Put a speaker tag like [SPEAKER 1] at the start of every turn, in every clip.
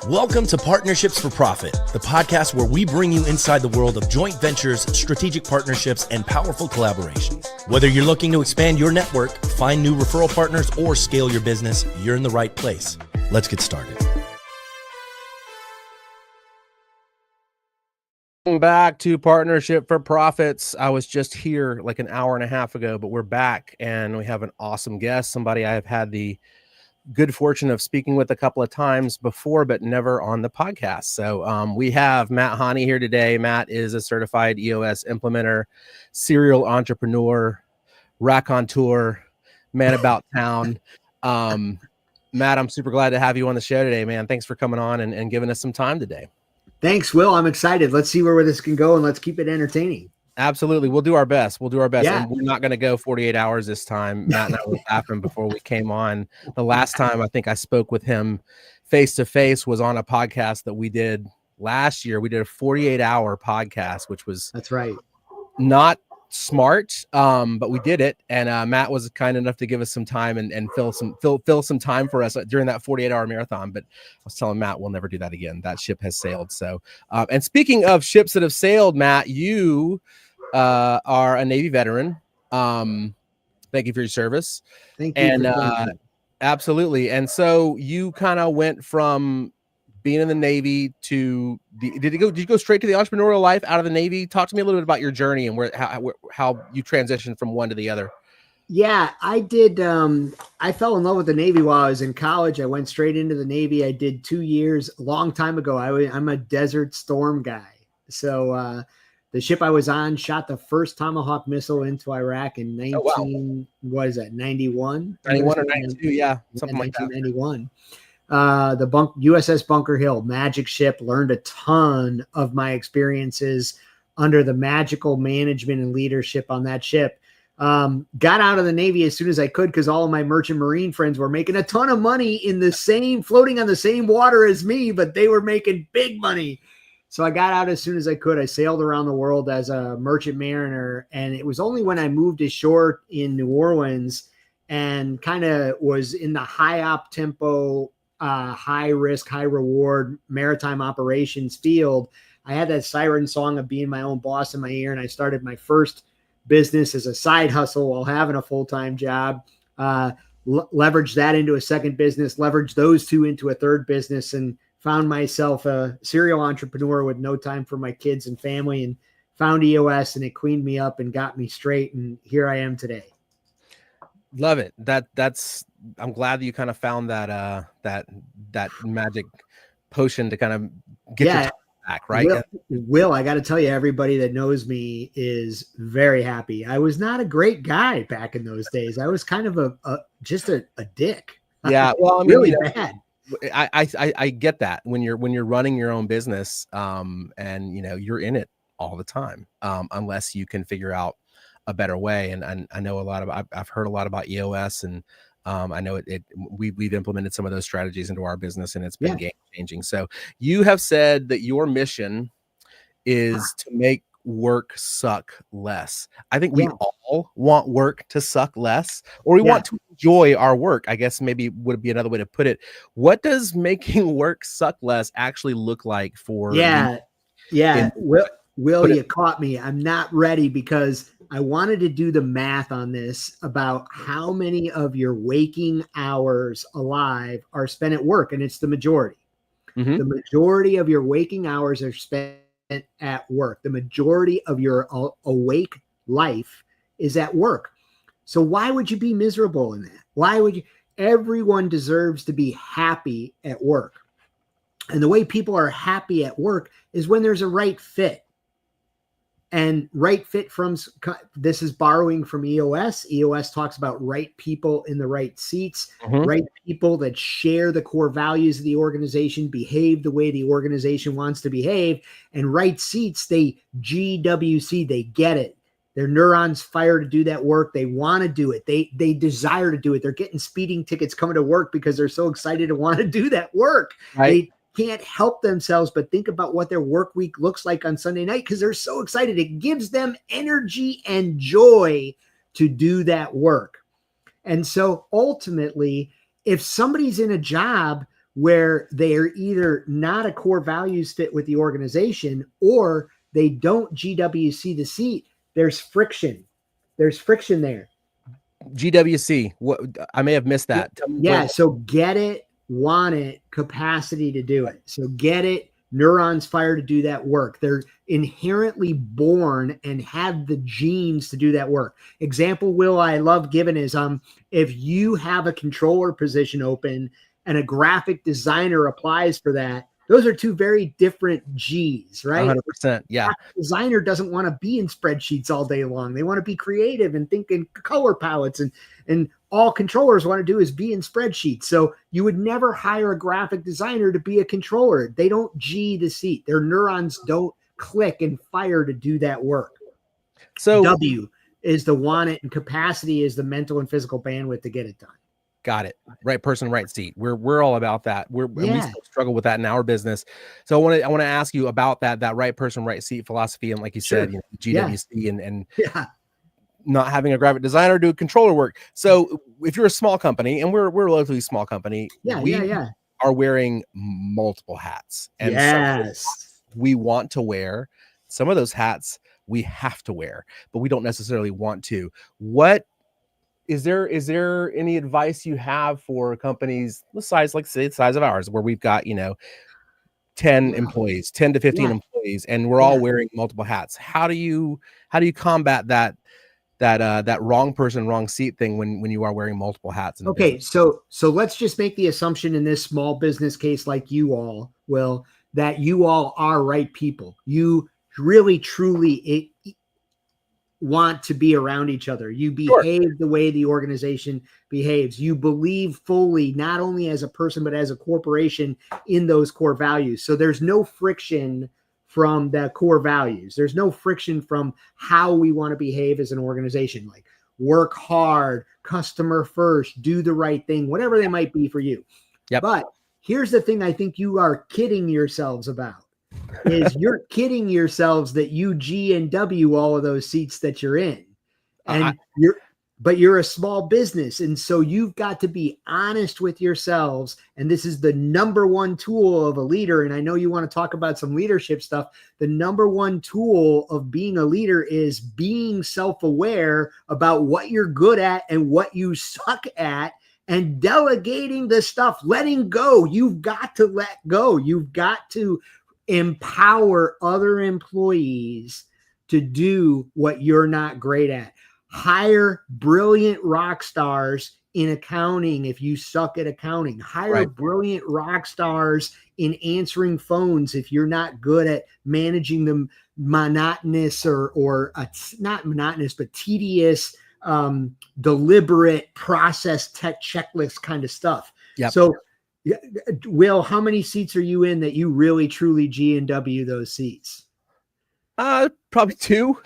[SPEAKER 1] Welcome to Partnerships for Profit, the podcast where we bring you inside the world of joint ventures, strategic partnerships, and powerful collaborations. Whether you're looking to expand your network, find new referral partners, or scale your business, you're in the right place. Let's get started.
[SPEAKER 2] Welcome back to Partnership for Profits. I was just here like an hour and a half ago, but we're back and we have an awesome guest, somebody I have had the good fortune of speaking with a couple of times before, but never on the podcast. So we have Matt Hahne here today. Matt is a certified EOS implementer, serial entrepreneur, raconteur, man about town. Matt, I'm super glad to have you on the show today, man. Thanks for coming on and giving us some time today.
[SPEAKER 3] Thanks, Will. I'm excited. Let's see where this can go and let's keep it entertaining.
[SPEAKER 2] Absolutely. We'll do our best.
[SPEAKER 3] Yeah.
[SPEAKER 2] And we're not going to go 48 hours this time. Matt and I were laughing before we came on. The last time I think I spoke with him face to face was on a podcast that we did last year. We did a 48-hour podcast, which was
[SPEAKER 3] That's right.
[SPEAKER 2] Not smart, but we did it. And Matt was kind enough to give us some time and fill some time for us during that 48-hour marathon. But I was telling Matt, we'll never do that again. That ship has sailed. So, and speaking of ships that have sailed, Matt, you are a Navy veteran. Thank you for your service.
[SPEAKER 3] Thank you.
[SPEAKER 2] And absolutely. And so you kind of went from being in the Navy to did you go straight to the entrepreneurial life out of the Navy? Talk to me a little bit about your journey and how you transitioned from one to the other.
[SPEAKER 3] Yeah, I did. I fell in love with the Navy while I was in college. I went straight into the Navy. I did 2 years a long time ago. I'm a Desert Storm guy. So the ship I was on shot the first Tomahawk missile into Iraq in 91?
[SPEAKER 2] 91 or 92, yeah, something like that.
[SPEAKER 3] 1991. The USS Bunker Hill, magic ship, learned a ton of my experiences under the magical management and leadership on that ship. Got out of the Navy as soon as I could because all of my merchant marine friends were making a ton of money floating on the same water as me, but they were making big money. So I got out as soon as I could. I sailed around the world as a merchant mariner. And it was only when I moved ashore in New Orleans and kind of was in the high op tempo, high risk, high reward maritime operations field. I had that siren song of being my own boss in my ear. And I started my first business as a side hustle while having a full-time job, leveraged that into a second business, leveraged those two into a third business, and found myself a serial entrepreneur with no time for my kids and family, and found EOS, and it cleaned me up and got me straight. And here I am today.
[SPEAKER 2] Love it. I'm glad that you kind of found that magic potion to kind of get your back, right?
[SPEAKER 3] Will, I got to tell you, everybody that knows me is very happy. I was not a great guy back in those days. I was kind of just a dick.
[SPEAKER 2] Yeah. Well, I mean,
[SPEAKER 3] really bad.
[SPEAKER 2] I get that when you're running your own business, and you're in it all the time, unless you can figure out a better way. And I know I've heard a lot about EOS, and I know we've implemented some of those strategies into our business, and it's been game changing. So you have said that your mission is to make work suck less. I think we all want work to suck less, or we want to enjoy our work, I guess maybe would be another way to put it. What does making work suck less actually look like for
[SPEAKER 3] Will, you caught me. I'm not ready because I wanted to do the math on this about how many of your waking hours alive are spent at work, and it's the majority. Mm-hmm. The majority of your waking hours are spent at work. The majority of your awake life is at work. So why would you be miserable in that? Why would you? Everyone deserves to be happy at work. And the way people are happy at work is when there's a right fit. And right fit this is borrowing from EOS. EOS talks about right people in the right seats, right people that share the core values of the organization, behave the way the organization wants to behave, and right seats, they GWC, they get it. Their neurons fire to do that work. They want to do it. They desire to do it. They're getting speeding tickets coming to work because they're so excited to want to do that work.
[SPEAKER 2] Right.
[SPEAKER 3] They can't help themselves but think about what their work week looks like on Sunday night because they're so excited. It gives them energy and joy to do that work. And so ultimately, if somebody's in a job where they are either not a core values fit with the organization or they don't GWC the seat. There's friction. There's friction there.
[SPEAKER 2] GWC. What, I may have missed that.
[SPEAKER 3] Yeah. So get it, want it, capacity to do it. So get it, neurons fire to do that work. They're inherently born and have the genes to do that work. Example, Will, I love giving is if you have a controller position open and a graphic designer applies for that, those are two very different G's, right?
[SPEAKER 2] 100%. Yeah.
[SPEAKER 3] The designer doesn't want to be in spreadsheets all day long. They want to be creative and think in color palettes, and all controllers want to do is be in spreadsheets. So you would never hire a graphic designer to be a controller. They don't G the seat. Their neurons don't click and fire to do that work. So W is the want it, and capacity is the mental and physical bandwidth to get it done.
[SPEAKER 2] Got it. Right person, right seat. We're all about that. And we still struggle with that in our business. So I want to ask you about that right person, right seat philosophy. And like you said, GWC and not having a graphic designer do controller work. So if you're a small company, and we're a relatively small company, we are wearing multiple hats. And yes, we want to wear some of those hats. We have to wear, but we don't necessarily want to. What is there any advice you have for companies the size, like say the size of ours, where we've got 10 employees, 10 to 15 employees, and we're all wearing multiple hats? How do you combat that wrong person, wrong seat thing when you are wearing multiple hats?
[SPEAKER 3] Okay, so let's just make the assumption in this small business case, like you all will, that you all are right people. You really truly want to be around each other. You behave the way the organization behaves. You believe fully, not only as a person, but as a corporation, in those core values. So there's no friction from the core values. There's no friction from how we want to behave as an organization, like work hard, customer first, do the right thing, whatever they might be for you.
[SPEAKER 2] Yep.
[SPEAKER 3] But here's the thing I think you are kidding yourselves about. Is you're kidding yourselves that you G and W all of those seats that you're in, and you're a small business, and so you've got to be honest with yourselves. And this is the number one tool of a leader. And I know you want to talk about some leadership stuff. The number one tool of being a leader is being self-aware about what you're good at and what you suck at, and delegating the stuff, letting go. You've got to let go. You've got to empower other employees to do what you're not great at. Hire brilliant rock stars in accounting if you suck at accounting. Hire brilliant rock stars in answering phones if you're not good at managing the monotonous or not monotonous, but tedious, deliberate process tech checklist kind of stuff. Yep. So Will, how many seats are you in that you really truly G and W those seats?
[SPEAKER 2] Probably 2.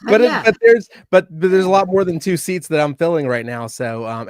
[SPEAKER 2] but there's a lot more than 2 seats that I'm filling right now. So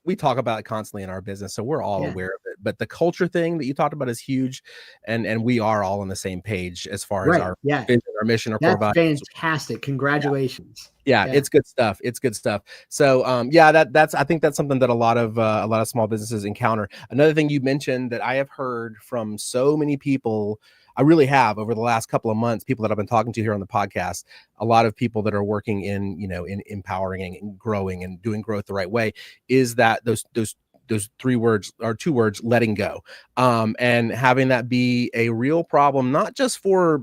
[SPEAKER 2] we talk about it constantly in our business, so we're all aware of it. But the culture thing that you talked about is huge, and we are all on the same page as far as our vision, our mission, our core values.
[SPEAKER 3] Fantastic! Congratulations.
[SPEAKER 2] Yeah, it's good stuff. It's good stuff. So I think that's something that a lot of small businesses encounter. Another thing you mentioned that I have heard from so many people, I really have, over the last couple of months, people that I've been talking to here on the podcast, a lot of people that are working in empowering and growing and doing growth the right way, is that those 3 words or 2 words, letting go, and having that be a real problem, not just for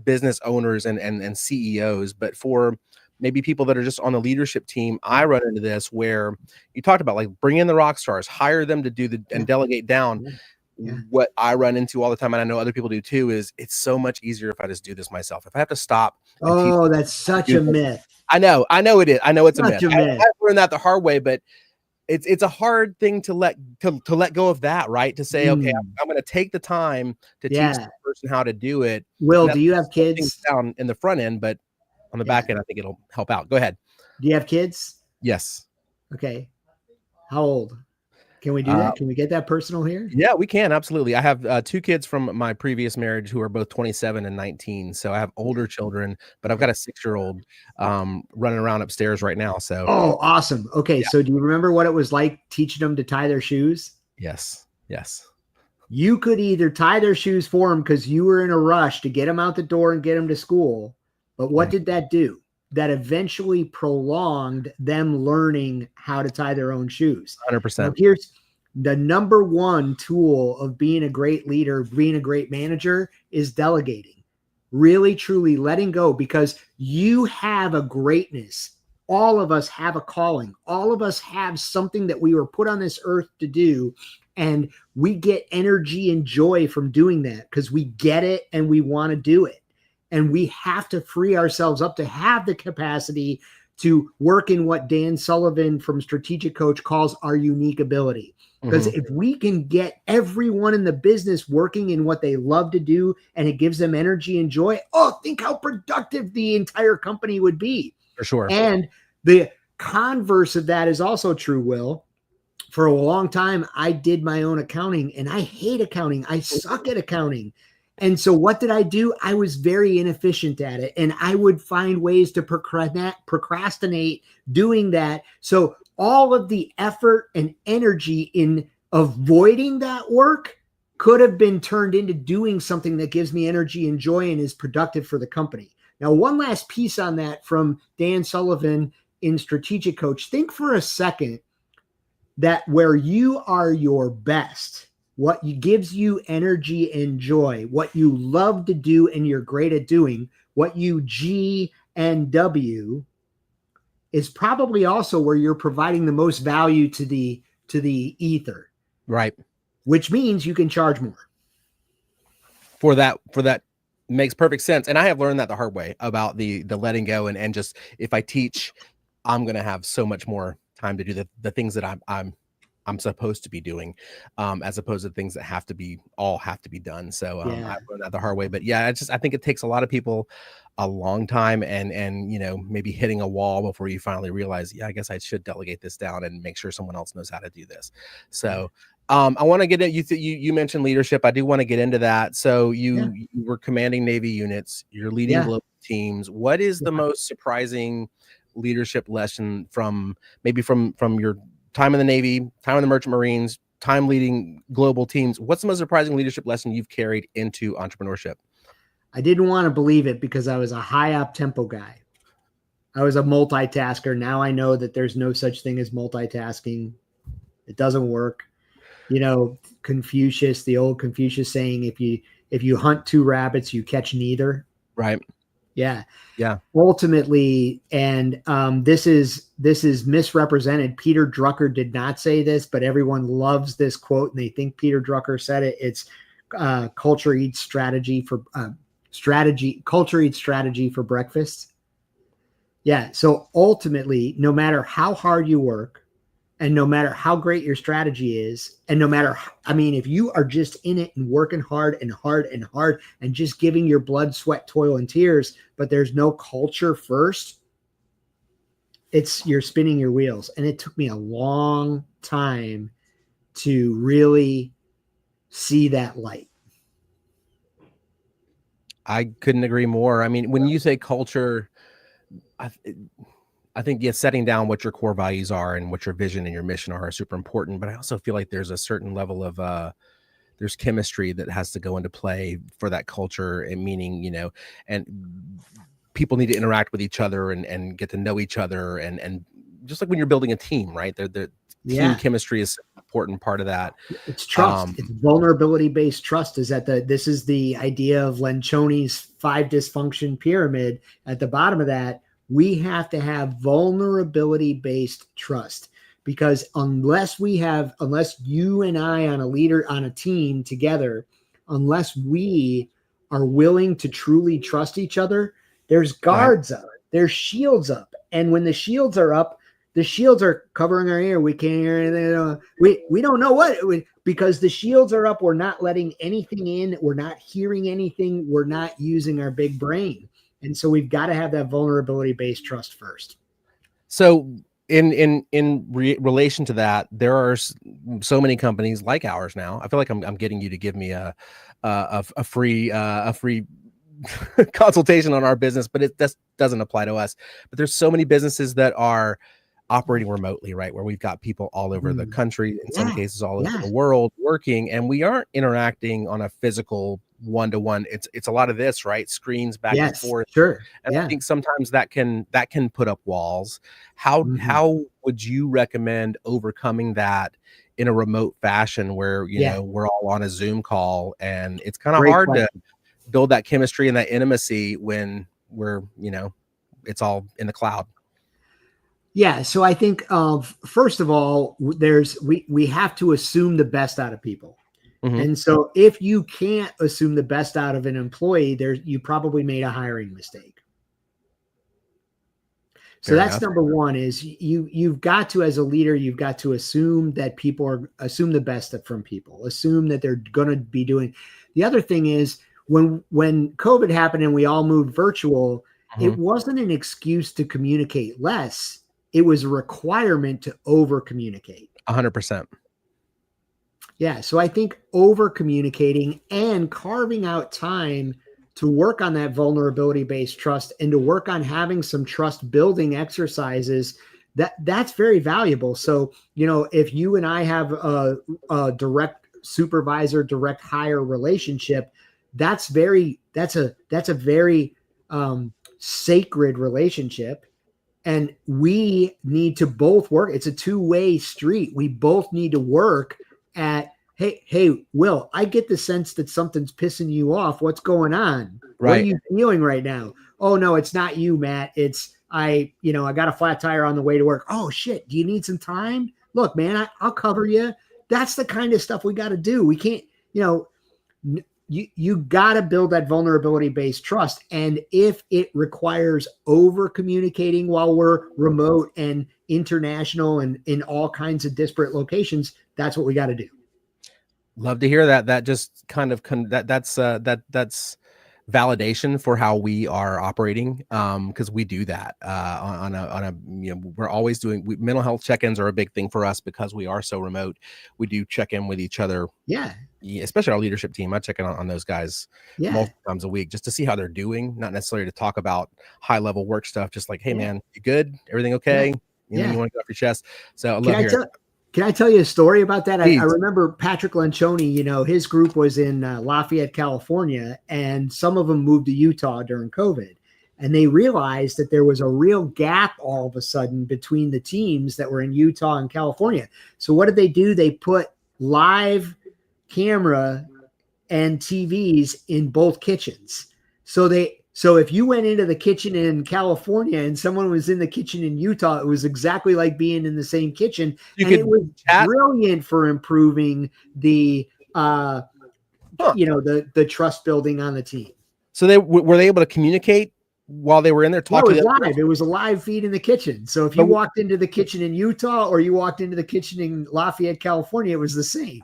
[SPEAKER 2] business owners and CEOs, but for maybe people that are just on the leadership team. I run into this where you talked about, like, bring in the rock stars, hire them to do and delegate down. What I run into all the time, and I know other people do too, is it's so much easier if I just do this myself. If I have to stop.
[SPEAKER 3] Oh, that's such a myth.
[SPEAKER 2] I know it is. I know it's a myth. I learned that the hard way, but it's a hard thing to let go of that, right? To say, okay, I'm going to take the time to teach the person how to do it.
[SPEAKER 3] Will, do you have kids?
[SPEAKER 2] Down in the front end, but on the back end, I think it'll help out. Go ahead.
[SPEAKER 3] Do you have kids?
[SPEAKER 2] Yes.
[SPEAKER 3] Okay. How old? Can we do that? Can we get that personal here?
[SPEAKER 2] Yeah, we can. Absolutely. I have 2 kids from my previous marriage who are both 27 and 19. So I have older children, but I've got a 6-year-old running around upstairs right now. So.
[SPEAKER 3] Oh, awesome. Okay. So do you remember what it was like teaching them to tie their shoes?
[SPEAKER 2] Yes. Yes.
[SPEAKER 3] You could either tie their shoes for them because you were in a rush to get them out the door and get them to school. But what did that do? That eventually prolonged them learning how to tie their own shoes.
[SPEAKER 2] 100%.
[SPEAKER 3] Now, here's the number one tool of being a great leader, being a great manager, is delegating. Really, truly letting go, because you have a greatness. All of us have a calling. All of us have something that we were put on this earth to do. And we get energy and joy from doing that because we get it and we want to do it. And we have to free ourselves up to have the capacity to work in what Dan Sullivan from Strategic Coach calls our unique ability. Because if we can get everyone in the business working in what they love to do and it gives them energy and joy, think how productive the entire company would be.
[SPEAKER 2] For sure.
[SPEAKER 3] And the converse of that is also true, Will. For a long time, I did my own accounting and I hate accounting. I suck at accounting. And so what did I do? I was very inefficient at it. And I would find ways to procrastinate doing that. So all of the effort and energy in avoiding that work could have been turned into doing something that gives me energy and joy and is productive for the company. Now, one last piece on that from Dan Sullivan in Strategic Coach. Think for a second that where you are your best, what gives you energy and joy, what you love to do and you're great at doing, what you G and W, is probably also where you're providing the most value to the ether.
[SPEAKER 2] Right.
[SPEAKER 3] Which means you can charge more.
[SPEAKER 2] For that makes perfect sense. And I have learned that the hard way about the letting go and just, if I teach, I'm going to have so much more time to do the things that I'm supposed to be doing, as opposed to things that have to be done. So I've learned that the hard way. But yeah, I think it takes a lot of people a long time and maybe hitting a wall before you finally realize, I guess I should delegate this down and make sure someone else knows how to do this. So I want to get into you mentioned leadership. I do want to get into that. So you were commanding Navy units, you're leading global teams. What is the most surprising leadership lesson from your time in the Navy, time in the Merchant Marines, time leading global teams? What's the most surprising leadership lesson you've carried into entrepreneurship?
[SPEAKER 3] I didn't want to believe it because I was a high up tempo guy. I was a multitasker. Now I know that there's no such thing as multitasking. It doesn't work. Confucius, the old Confucius saying, if you hunt two rabbits, you catch neither.
[SPEAKER 2] Right.
[SPEAKER 3] Yeah.
[SPEAKER 2] Yeah.
[SPEAKER 3] Ultimately, and this is misrepresented. Peter Drucker did not say this, but everyone loves this quote and they think Peter Drucker said it. It's culture eats strategy for breakfast. Yeah. So ultimately, no matter how hard you work and no matter how great your strategy is, and if you are just in it and working hard and hard and hard and just giving your blood, sweat, toil, and tears, but there's no culture first, you're spinning your wheels. And it took me a long time to really see that light.
[SPEAKER 2] I couldn't agree more. I mean, when you say culture, I think setting down what your core values are and what your vision and your mission are super important. But I also feel like there's a certain level of there's chemistry that has to go into play for that culture, and meaning, and people need to interact with each other and get to know each other. And just like when you're building a team, right? The team chemistry is an important part of that.
[SPEAKER 3] It's trust. It's vulnerability-based trust. This is the idea of Lencioni's 5 dysfunction pyramid. At the bottom of that, we have to have vulnerability-based trust, because unless you and I on a team together, unless we are willing to truly trust each other, there's guards up, there's shields up. And when the shields are up, the shields are covering our ear. We can't hear anything. We don't know because the shields are up. We're not letting anything in. We're not hearing anything. We're not using our big brain. And so we've got to have that vulnerability-based trust first. So
[SPEAKER 2] in relation to that, there are so many companies like ours now. I feel like I'm getting you to give me a free consultation on our business, but it doesn't apply to us. But there's so many businesses that are operating remotely, right? Where we've got people all over the country, in some cases all over the world working, and we aren't interacting on a physical one-to-one. It's a lot of this, right? Screens back and forth.
[SPEAKER 3] Sure.
[SPEAKER 2] And I think sometimes that can put up walls. How would you recommend overcoming that in a remote fashion where, you know, we're all on a Zoom call and it's kind of hard to build that chemistry and that intimacy when we're, you know, it's all in the cloud?
[SPEAKER 3] Yeah. So I think first of all, we have to assume the best out of people. And so if you can't assume the best out of an employee, you probably made a hiring mistake. So that's number one, is you've got to, as a leader, you've got to assume that assume the best from people, assume that they're going to be doing. The other thing is when COVID happened and we all moved virtual, it wasn't an excuse to communicate less. It was a requirement to over communicate.
[SPEAKER 2] 100%.
[SPEAKER 3] Yeah. So I think over communicating and carving out time to work on that vulnerability-based trust and to work on having some trust building exercises, that's very valuable. So, you know, if you and I have a direct supervisor, direct hire relationship, that's a very sacred relationship. And we need to both work. It's a two-way street. We both need to work at, hey, Will, I get the sense that something's pissing you off. What's going on?
[SPEAKER 2] Right.
[SPEAKER 3] What are you feeling right now? Oh, no, it's not you, Matt. It's I got a flat tire on the way to work. Oh, shit. Do you need some time? Look, man, I'll cover you. That's the kind of stuff we got to do. We can't, you got to build that vulnerability-based trust. And if it requires over communicating while we're remote and international and in all kinds of disparate locations, that's what we got to do.
[SPEAKER 2] Love to hear that. That just kind of that's validation for how we are operating, because we do that on a we're always doing mental health check-ins are a big thing for us because we are so remote. We do check in with each other, especially our leadership team. I check in on those guys multiple times a week just to see how they're doing, not necessarily to talk about high level work stuff, just like, hey man, you good, everything okay, you want to get off your chest. So I love hearing.
[SPEAKER 3] Can I tell you a story about that? I remember Patrick Lencioni, his group was in Lafayette, California, and some of them moved to Utah during COVID. And they realized that there was a real gap all of a sudden between the teams that were in Utah and California. So what did they do? They put live camera and TVs in both kitchens. So if you went into the kitchen in California and someone was in the kitchen in Utah, it was exactly like being in the same kitchen. And it was brilliant for improving the the trust building on the team.
[SPEAKER 2] So were they able to communicate while they were in there talking?
[SPEAKER 3] It was live. It was a live feed in the kitchen. So if you walked into the kitchen in Utah or you walked into the kitchen in Lafayette, California, it was the same.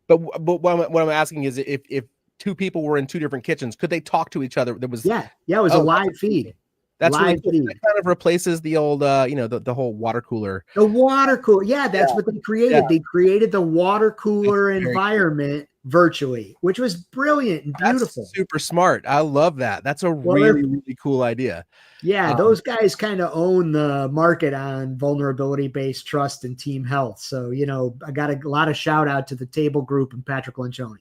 [SPEAKER 2] But what I'm asking is if two people were in two different kitchens, could they talk to each other? There was
[SPEAKER 3] it was a live feed.
[SPEAKER 2] That's live really cool. That kind of replaces the old the whole water cooler.
[SPEAKER 3] The water cooler, that's what they created. Yeah. They created the water cooler environment virtually, which was brilliant and beautiful.
[SPEAKER 2] That's super smart. I love that. That's a really cool idea.
[SPEAKER 3] Yeah, those guys kind of own the market on vulnerability-based trust and team health. So I got a lot of shout out to the Table Group and Patrick Lencioni.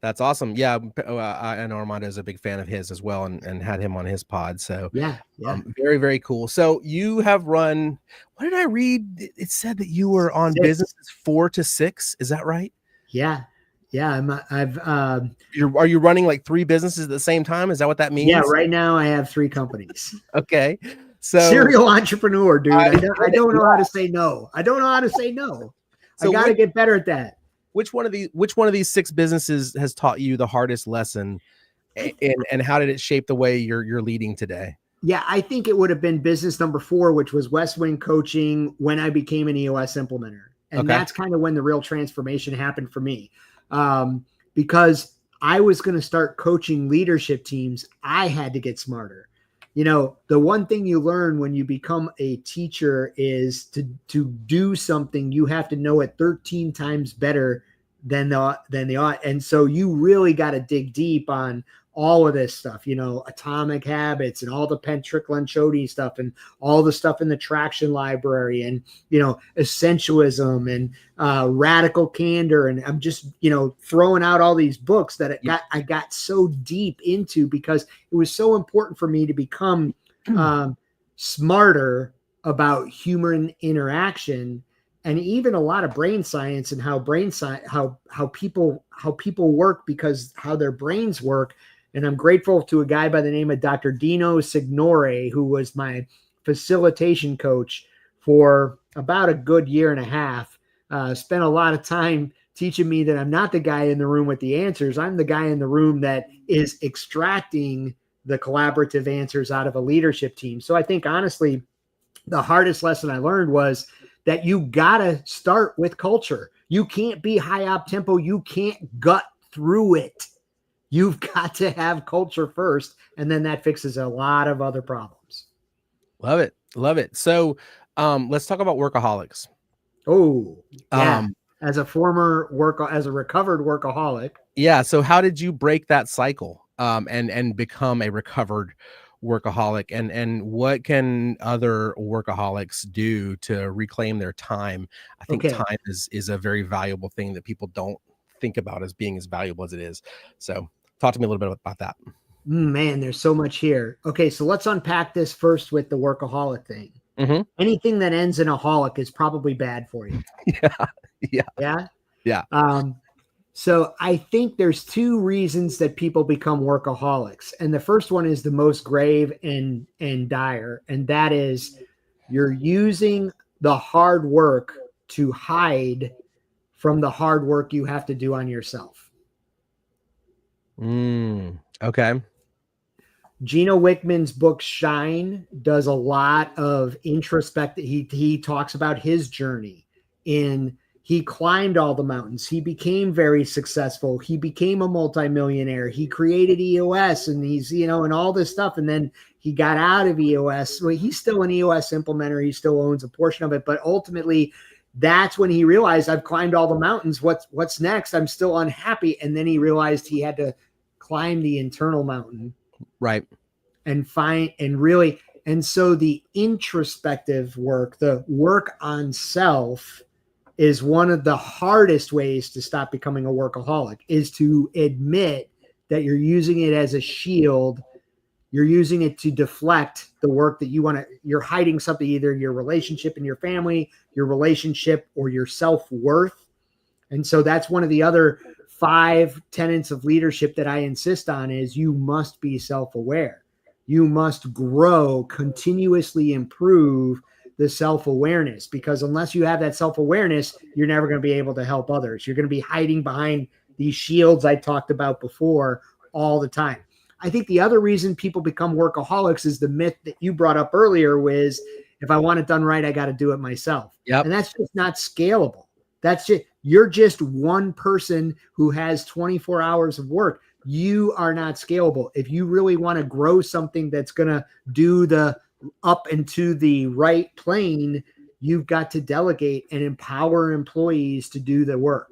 [SPEAKER 2] That's awesome. Yeah. I know Armando is a big fan of his as well and had him on his pod. So very, very cool. So you have run, what did I read? It said that you were on businesses 4 to 6. Is that right?
[SPEAKER 3] Yeah. Yeah.
[SPEAKER 2] Are you running like 3 businesses at the same time? Is that what that means?
[SPEAKER 3] Yeah. Right now I have 3 companies.
[SPEAKER 2] Okay. So
[SPEAKER 3] serial entrepreneur, dude. I don't know how to say no. I don't know how to say no. So I got to get better at that.
[SPEAKER 2] Which one of these 6 businesses has taught you the hardest lesson, and how did it shape the way you're leading today?
[SPEAKER 3] Yeah, I think it would have been business number 4, which was West Wing Coaching, when I became an EOS implementer. And that's kind of when the real transformation happened for me. Because I was going to start coaching leadership teams, I had to get smarter. The one thing you learn when you become a teacher is to do something, you have to know it 13 times better than the ought. And so you really got to dig deep on all of this stuff, Atomic Habits and all the Patrick Lencioni stuff and all the stuff in the Traction Library and, Essentialism and Radical Candor. And I'm just, throwing out all these books that I got so deep into because it was so important for me to become smarter about human interaction, and even a lot of brain science and how people work because how their brains work. And I'm grateful to a guy by the name of Dr. Dino Signore, who was my facilitation coach for about a good year and a half. Spent a lot of time teaching me that I'm not the guy in the room with the answers. I'm the guy in the room that is extracting the collaborative answers out of a leadership team. So I think honestly, the hardest lesson I learned was that you gotta start with culture. You can't be high up tempo. You can't gut through it. You've got to have culture first, and then that fixes a lot of other problems.
[SPEAKER 2] Love it. Love it. So let's talk about workaholics.
[SPEAKER 3] Oh, yeah. As a recovered workaholic.
[SPEAKER 2] Yeah. So how did you break that cycle and become a recovered workaholic, and what can other workaholics do to reclaim their time? I think time is a very valuable thing that people don't think about as being as valuable as it is. So talk to me a little bit about that.
[SPEAKER 3] Man, there's so much here. Okay, so let's unpack this first with the workaholic thing.
[SPEAKER 2] Mm-hmm.
[SPEAKER 3] Anything that ends in a holic is probably bad for you.
[SPEAKER 2] Yeah.
[SPEAKER 3] So I think there's two reasons that people become workaholics. And the first one is the most grave and dire. And that is you're using the hard work to hide from the hard work you have to do on yourself.
[SPEAKER 2] Okay.
[SPEAKER 3] Gino Wickman's book Shine does a lot of introspective. He talks about his journey he climbed all the mountains. He became very successful. He became a multimillionaire. He created EOS and he's, and all this stuff. And then he got out of EOS. Well, he's still an EOS implementer. He still owns a portion of it. But ultimately, that's when he realized I've climbed all the mountains. What's next? I'm still unhappy. And then he realized he had to climb the internal mountain.
[SPEAKER 2] Right.
[SPEAKER 3] And so the introspective work, the work on self, is one of the hardest ways to stop becoming a workaholic, is to admit that you're using it as a shield. You're using it to deflect the work that you're hiding something, either your relationship and your family, your relationship, or your self-worth. And so that's one of the other 5 tenets of leadership that I insist on is you must be self-aware. You must grow, continuously improve the self-awareness, because unless you have that self-awareness, you're never going to be able to help others. You're going to be hiding behind these shields I talked about before all the time. I think the other reason people become workaholics is the myth that you brought up earlier was, if I want it done right, I got to do it myself.
[SPEAKER 2] Yep.
[SPEAKER 3] And that's just not scalable. You're just one person who has 24 hours of work. You are not scalable. If you really want to grow something that's going to do the up into the right plane, you've got to delegate and empower employees to do the work.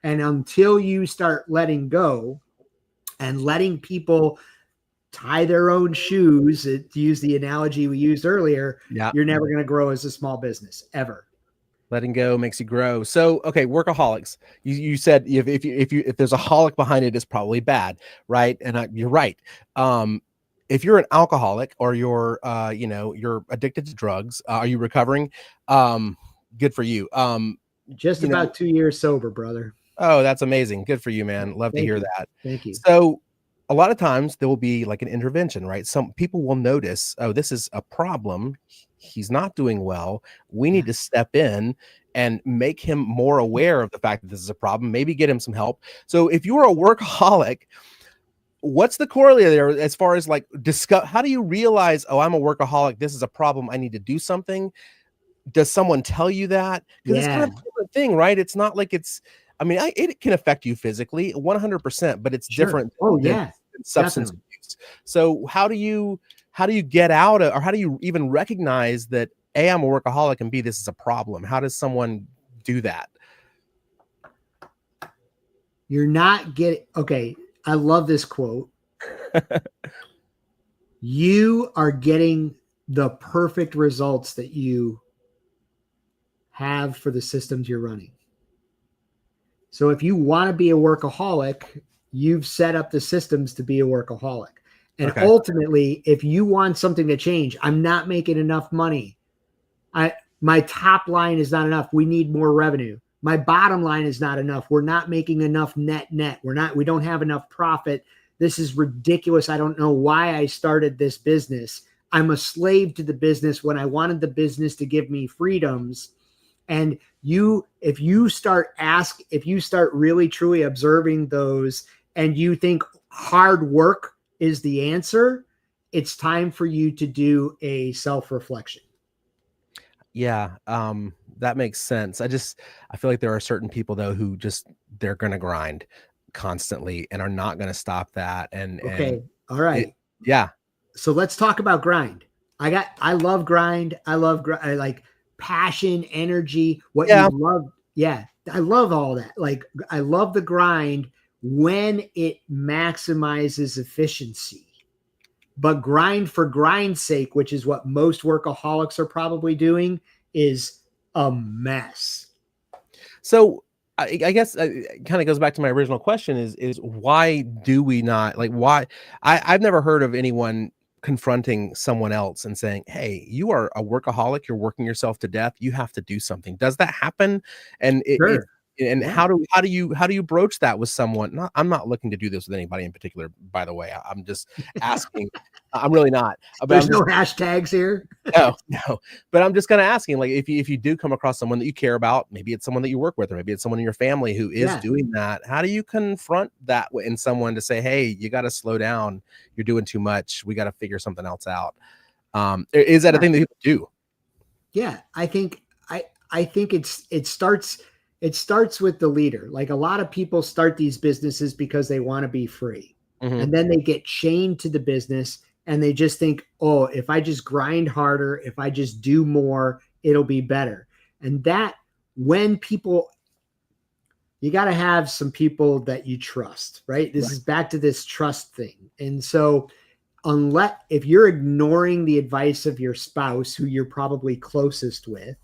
[SPEAKER 3] And until you start letting go and letting people tie their own shoes, to use the analogy we used earlier, you're never going to grow as a small business ever.
[SPEAKER 2] Letting go makes you grow. So, okay, workaholics. You said if there's a holic behind it, it's probably bad, right? And you're right. If you're an alcoholic or you're addicted to drugs, are you recovering? Good for you.
[SPEAKER 3] Just about 2 years sober, brother.
[SPEAKER 2] Oh, that's amazing. Good for you, man. Love to hear that.
[SPEAKER 3] Thank you.
[SPEAKER 2] So a lot of times there will be like an intervention, right? Some people will notice, oh, this is a problem. He's not doing well. We need to step in and make him more aware of the fact that this is a problem, maybe get him some help. So if you're a workaholic, what's the corollary there as far as like how do you realize, oh, I'm a workaholic, this is a problem, I need to do something? Does someone tell you that? Because it's kind of a different thing, right? It's not like it can affect you physically 100%, but it's different than substance abuse. So how do you get out of, or how do you even recognize that A, I'm a workaholic, and B, this is a problem? How does someone do that?
[SPEAKER 3] You're not getting, okay. I love this quote. You are getting the perfect results that you have for the systems you're running. So if you want to be a workaholic, you've set up the systems to be a workaholic. And ultimately, if you want something to change, I'm not making enough money. My top line is not enough. We need more revenue. My bottom line is not enough. We're not making enough net. We don't have enough profit. This is ridiculous. I don't know why I started this business. I'm a slave to the business when I wanted the business to give me freedoms. And if you start really truly observing those, and you think hard work is the answer, it's time for you to do a self-reflection.
[SPEAKER 2] Yeah, that makes sense. I feel like there are certain people though who they're going to grind constantly and are not going to stop that.
[SPEAKER 3] All right.
[SPEAKER 2] Yeah.
[SPEAKER 3] So let's talk about grind. I love grind. I like passion, energy, what you love. Yeah. I love all that. Like, I love the grind when it maximizes efficiency. But grind for grind's sake, which is what most workaholics are probably doing, is a mess.
[SPEAKER 2] So I guess it kind of goes back to my original question is why do we not, like, why? I've never heard of anyone confronting someone else and saying, hey, you are a workaholic, you're working yourself to death, you have to do something. Does that happen? And
[SPEAKER 3] Sure.
[SPEAKER 2] How do you broach that with someone? I'm not looking to do this with anybody in particular, by the way. I'm just asking. I'm really not.
[SPEAKER 3] There's no hashtags here.
[SPEAKER 2] No. But I'm just kind of asking, like, if you do come across someone that you care about, maybe it's someone that you work with, or maybe it's someone in your family who is doing that. How do you confront that in someone to say, hey, you got to slow down. You're doing too much. We got to figure something else out. Is that a thing that people do?
[SPEAKER 3] Yeah, I think it starts with the leader. Like, a lot of people start these businesses because they want to be free. Mm-hmm. And then they get chained to the business and they just think, oh, if I just grind harder, if I just do more, it'll be better. And that, when people, you got to have some people that you trust, right? This is back to this trust thing. And so if you're ignoring the advice of your spouse, who you're probably closest with,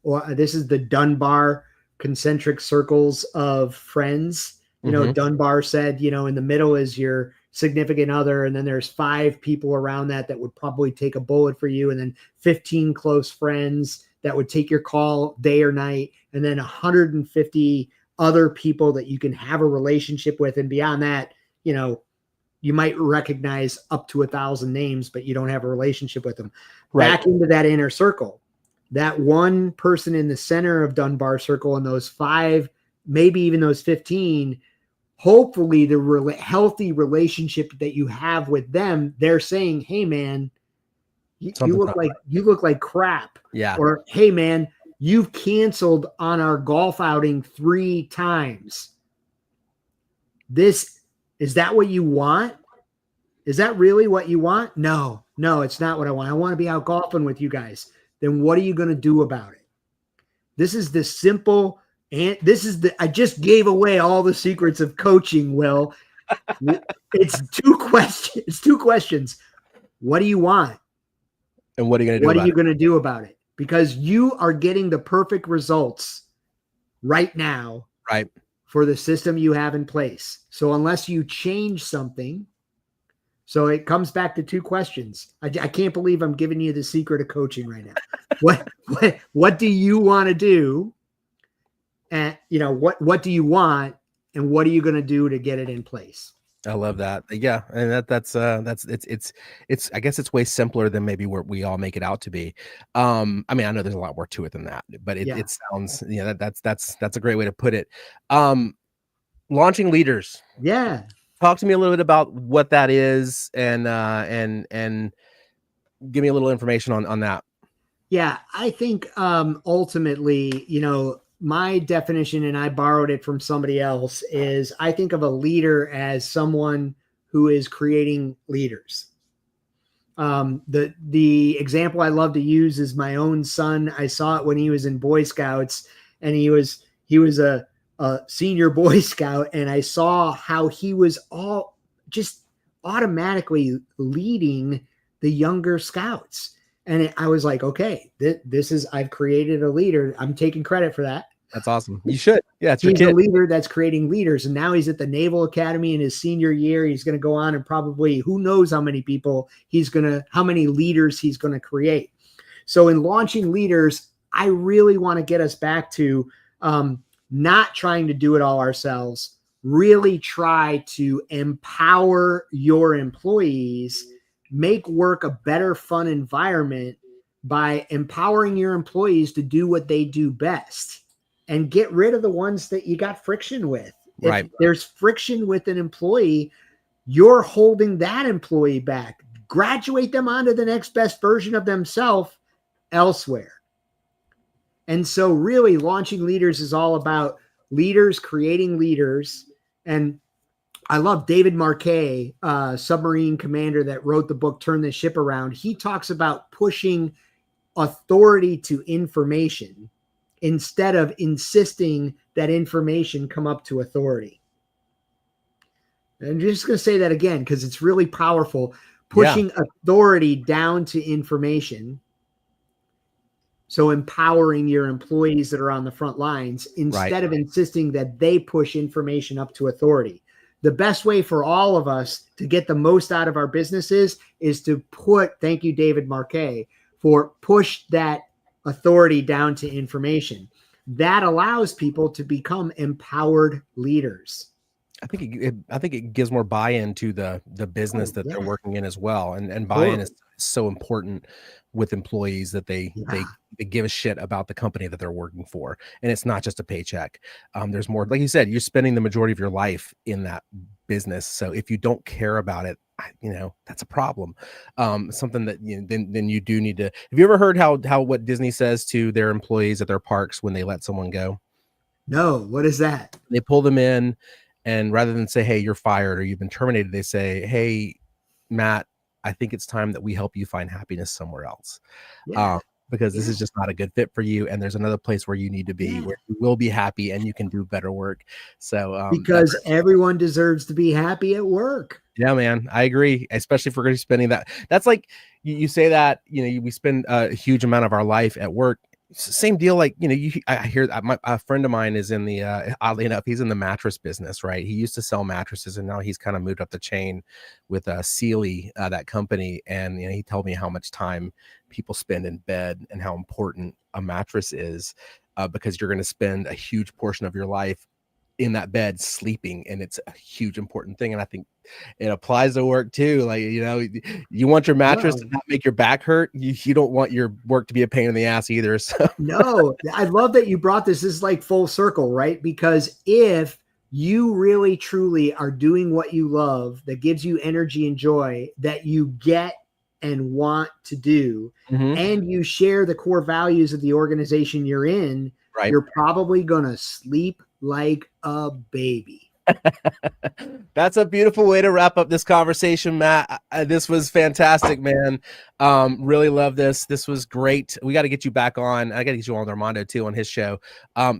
[SPEAKER 3] or this is the Dunbar concentric circles of friends. You know, Dunbar said, in the middle is your significant other, and then there's 5 people around that would probably take a bullet for you, and then 15 close friends that would take your call day or night, and then 150 other people that you can have a relationship with. And beyond that, you might recognize up to 1,000 names, but you don't have a relationship with them. Right. Back into that inner circle. That one person in the center of Dunbar circle, and those 5, maybe even those 15, hopefully the healthy relationship that you have with them, they're saying, hey man, you look like crap. Yeah. Or, hey man, you've canceled on our golf outing 3 times. Is that what you want? Is that really what you want? No, it's not what I want. I want to be out golfing with you guys. Then what are you going to do about it? This is the simple, and I just gave away all the secrets of coaching, Will. It's 2 questions. It's 2 questions. What do you want?
[SPEAKER 2] And what are you going to do?
[SPEAKER 3] What are you going to do about it? Because you are getting the perfect results right now,
[SPEAKER 2] right,
[SPEAKER 3] for the system you have in place. So unless you change something, so it comes back to 2 questions. I can't believe I'm giving you the secret of coaching right now. What do you want to do? And what do you want, and what are you going to do to get it in place?
[SPEAKER 2] I love that. Yeah. And that's I guess it's way simpler than maybe where we all make it out to be. I mean, I know there's a lot more to it than that, but it sounds, that's a great way to put it. Launching leaders.
[SPEAKER 3] Yeah.
[SPEAKER 2] Talk to me a little bit about what that is, and give me a little information on that.
[SPEAKER 3] Yeah, I think ultimately, my definition, and I borrowed it from somebody else, is I think of a leader as someone who is creating leaders. The example I love to use is my own son. I saw it when he was in Boy Scouts, and he was a senior Boy Scout, and I saw how he was automatically leading the younger scouts. And I was like, okay, I've created a leader. I'm taking credit for that.
[SPEAKER 2] That's awesome. You should. Yeah, it's your
[SPEAKER 3] He's
[SPEAKER 2] kid.
[SPEAKER 3] a leader that's creating leaders. And now he's at the Naval Academy in his senior year. He's going to go on and probably, who knows how many leaders he's going to create. So in launching leaders, I really want to get us back to not trying to do it all ourselves. Really try to empower your employees, make work a better, fun environment by empowering your employees to do what they do best, and get rid of the ones that you got friction with.
[SPEAKER 2] Right.
[SPEAKER 3] If there's friction with an employee, you're holding that employee back. Graduate them onto the next best version of themselves elsewhere. And so really launching leaders is all about leaders creating leaders. And I love David Marquet, submarine commander that wrote the book, Turn the Ship Around. He talks about pushing authority to information instead of insisting that information come up to authority. And I'm just going to say that again, because it's really powerful. Pushing authority down to information. So empowering your employees that are on the front lines instead of insisting that they push information up to authority. The best way for all of us to get the most out of our businesses is to thank you, David Marquet, for push that authority down to information. That allows people to become empowered leaders.
[SPEAKER 2] I think it gives more buy-in to the business that they're working in as well. And buy-in is so important with employees, that they give a shit about the company that they're working for. And it's not just a paycheck. There's more, like you said, you're spending the majority of your life in that business. So if you don't care about it, that's a problem. Something that then you do need to. Have you ever heard how what Disney says to their employees at their parks when they let someone go?
[SPEAKER 3] No, what is that? They
[SPEAKER 2] pull them in, and rather than say, hey, you're fired or you've been terminated, they say, hey, Matt, I think it's time that we help you find happiness somewhere else. Because this is just not a good fit for you. And there's another place where you need to be, where you will be happy and you can do better work. So
[SPEAKER 3] because everyone deserves to be happy at work.
[SPEAKER 2] Yeah, man, I agree. Especially if we're going to be spending that. That's like you say that, we spend a huge amount of our life at work. Same deal. Like, I hear a friend of mine is in the, oddly enough, he's in the mattress business, right? He used to sell mattresses and now he's kind of moved up the chain with Sealy, that company. And, he told me how much time people spend in bed and how important a mattress is, because you're going to spend a huge portion of your life in that bed sleeping, and it's a huge important thing. And I think it applies to work too. Like, you want your mattress to not make your back hurt. You don't want your work to be a pain in the ass either. So
[SPEAKER 3] no, I love that you brought this. This is like full circle, right? Because if you really truly are doing what you love, that gives you energy and joy, that you get and want to do, and you share the core values of the organization you're in, you're probably going to sleep like a baby.
[SPEAKER 2] That's a beautiful way to wrap up this conversation, Matt. This was fantastic, man. Really love this. This was great. We got to get you back on. I got to get you on Armando too, on his show.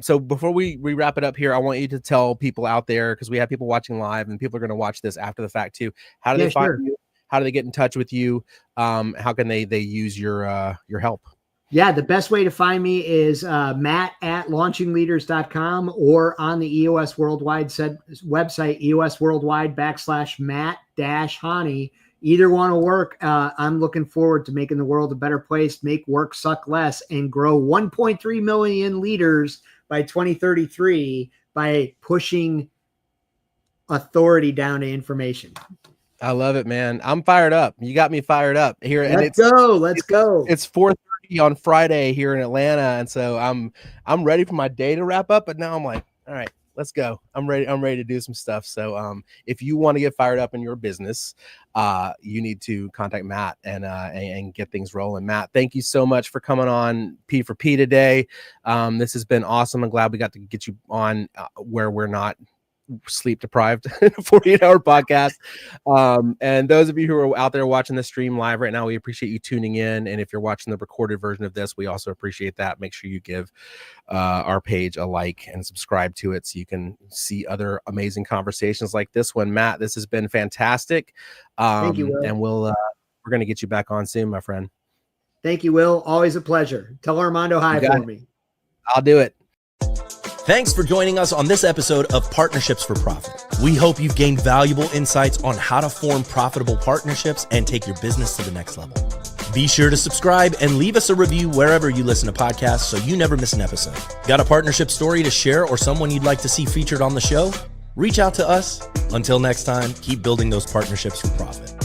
[SPEAKER 2] So before we wrap it up here, I want you to tell people out there, because we have people watching live and people are going to watch this after the fact too. How do they find you? How do they get in touch with you? How can they use your help?
[SPEAKER 3] Yeah, the best way to find me is matt@launchingleaders.com or on the EOS Worldwide website, EOS Worldwide /Matt-Hahne. Either one will work. I'm looking forward to making the world a better place, make work suck less, and grow 1.3 million leaders by 2033 by pushing authority down to information.
[SPEAKER 2] I love it, man. I'm fired up. You got me fired up here.
[SPEAKER 3] Let's go.
[SPEAKER 2] It's 4:30 on Friday here in Atlanta, and so I'm ready for my day to wrap up. But now I'm like, all right, let's go. I'm ready to do some stuff. So if you want to get fired up in your business, you need to contact Matt and get things rolling. Matt, thank you so much for coming on P4P today. This has been awesome. I'm glad we got to get you on where we're sleep deprived 48-hour podcast. And those of you who are out there watching the stream live right now, we appreciate you tuning in. And if you're watching the recorded version of this, we also appreciate that. Make sure you give our page a like and subscribe to it so you can see other amazing conversations like this one. Matt, this has been fantastic.
[SPEAKER 3] Thank you, Will.
[SPEAKER 2] And we're going to get you back on soon, my friend.
[SPEAKER 3] Thank you, Will. Always a pleasure. Tell Armando hi for me.
[SPEAKER 2] I'll do it.
[SPEAKER 1] Thanks for joining us on this episode of Partnerships for Profit. We hope you've gained valuable insights on how to form profitable partnerships and take your business to the next level. Be sure to subscribe and leave us a review wherever you listen to podcasts so you never miss an episode. Got a partnership story to share or someone you'd like to see featured on the show? Reach out to us. Until next time, keep building those partnerships for profit.